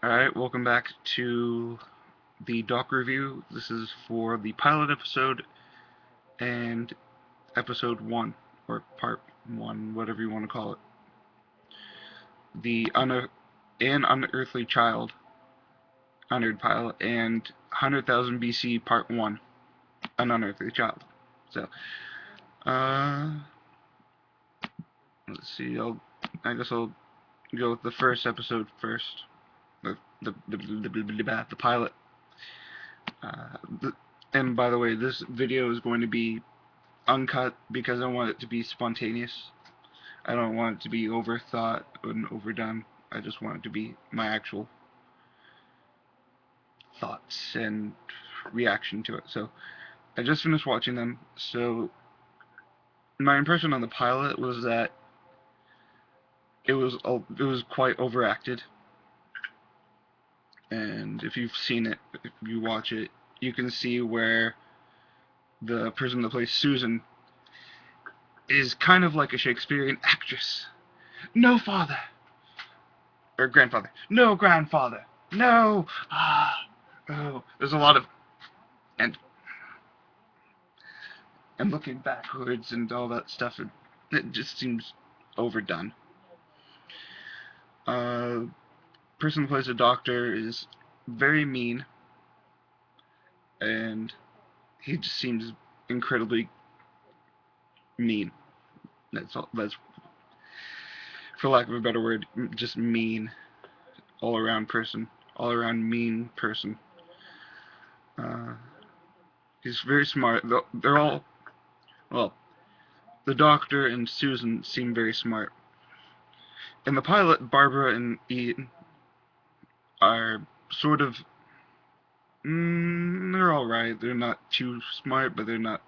Alright, welcome back to the Doc Review. This is for the pilot episode and episode 1, or part 1, whatever you want to call it. The Unearthly Child, Honored Pilot, and 100,000 BC Part 1, An Unearthly Child. So, uh, let's see, I guess I'll go with the first episode first. The pilot. Uh, the, and by the way, this video is going to be uncut because I want it to be spontaneous. I don't want it to be overthought and overdone. I just want it to be my actual thoughts and reaction to it. So I just finished watching them. So my impression on the pilot was that it was quite overacted. And if you've seen it, if you watch it, you can see where the person that plays Susan is kind of like a Shakespearean actress. No father, or grandfather. No grandfather. No. Oh, there's a lot of and looking backwards and all that stuff. It just seems overdone. Uh, person who plays a doctor is very mean, and he just seems incredibly mean. That's all. That's, for lack of a better word, just mean. All around person. All around mean person. Uh, he's very smart. They're all, well, the doctor and Susan seem very smart. In the pilot, Barbara and Ian are sort of, they're all right. They're not too smart, but they're not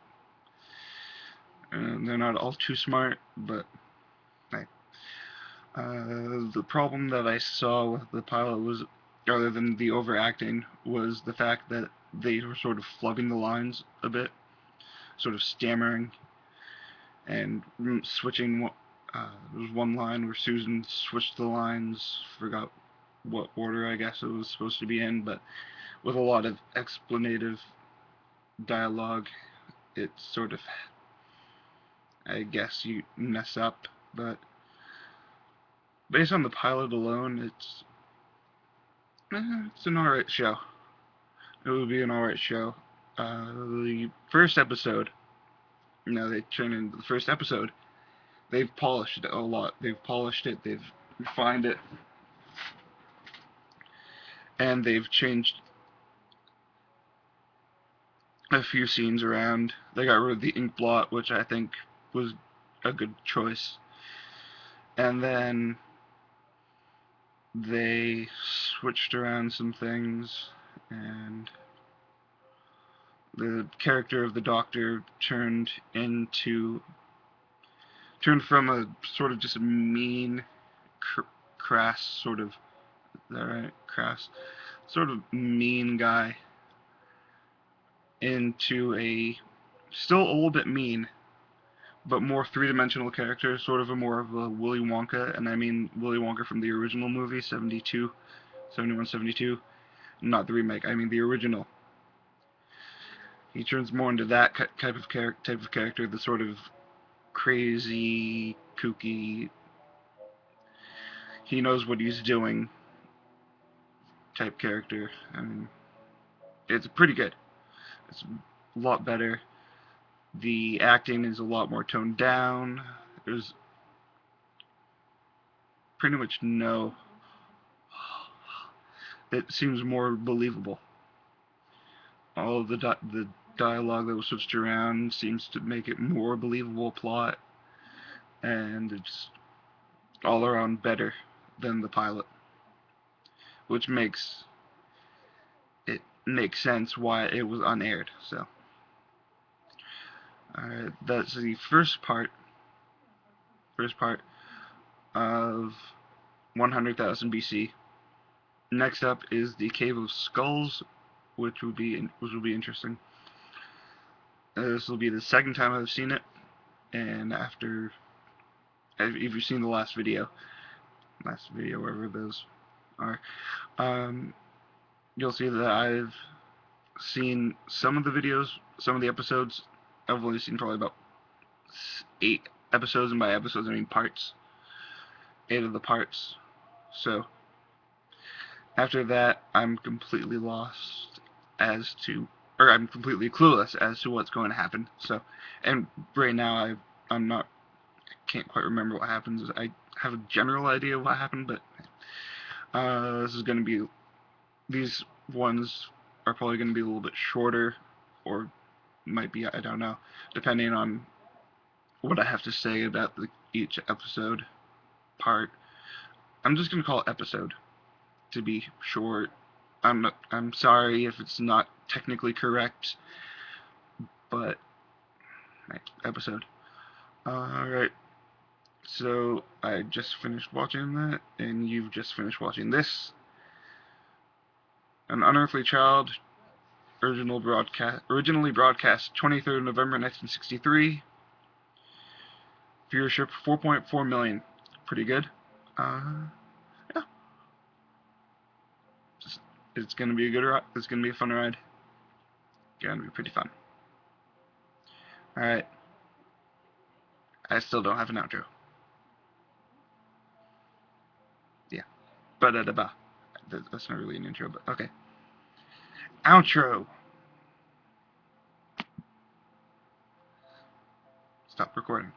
all too smart. But the problem that I saw with the pilot was, other than the overacting, was the fact that they were sort of flubbing the lines a bit, sort of stammering and switching. There was one line where Susan switched the lines, forgot what order I guess it was supposed to be in, but with a lot of explanative dialogue, it sort of, I guess, you mess up. But based on the pilot alone, it's an alright show. It would be an alright show. The first episode, they turn into the first episode. They've polished it a lot. They've polished it. They've refined it, and they've changed a few scenes around. They got rid of the ink blot, which I think was a good choice. And then they switched around some things, and the character of the Doctor turned from a sort of just a mean, crass sort of, is that right? Crass, sort of mean guy into a still a little bit mean, but more three-dimensional character, sort of more of a Willy Wonka, and I mean Willy Wonka from the original movie, 72, 71, 72, not the remake, I mean the original. He turns more into that type of character, the sort of crazy, kooky, he knows what he's doing type character. I mean, it's pretty good. It's a lot better. The acting is a lot more toned down. There's pretty much no. It seems more believable. All of the dialogue that was switched around seems to make it more believable plot, and it's all around better than the pilot, which makes sense why it was unaired. So, that's the first part of 100,000 BC. Next up is the Cave of Skulls, which will be interesting. This will be the second time I've seen it, and if you've seen the last video, wherever it is, Or you'll see that I've seen some of the videos, some of the episodes. I've only seen probably about 8 episodes, and by episodes I mean parts. 8 of the parts. So after that, I'm completely lost as to, or I'm completely clueless as to what's going to happen. So, and right now I'm not, can't quite remember what happens. I have a general idea of what happened, but this is going to be, these ones are probably going to be a little bit shorter, or might be, I don't know, depending on what I have to say about each episode part. I'm just going to call it episode to be short. I'm sorry if it's not technically correct, but episode. Alright, so I just finished watching that, and you've just finished watching this. An Unearthly Child, originally broadcast 23rd of November 1963. Viewership 4.4 million. Pretty good. Yeah. It's gonna be a good ride. It's gonna be a fun ride. It's gonna be pretty fun. Alright. I still don't have an outro. Yeah. Ba-da-da-ba. That's not really an intro, but okay. Outro. Stop recording.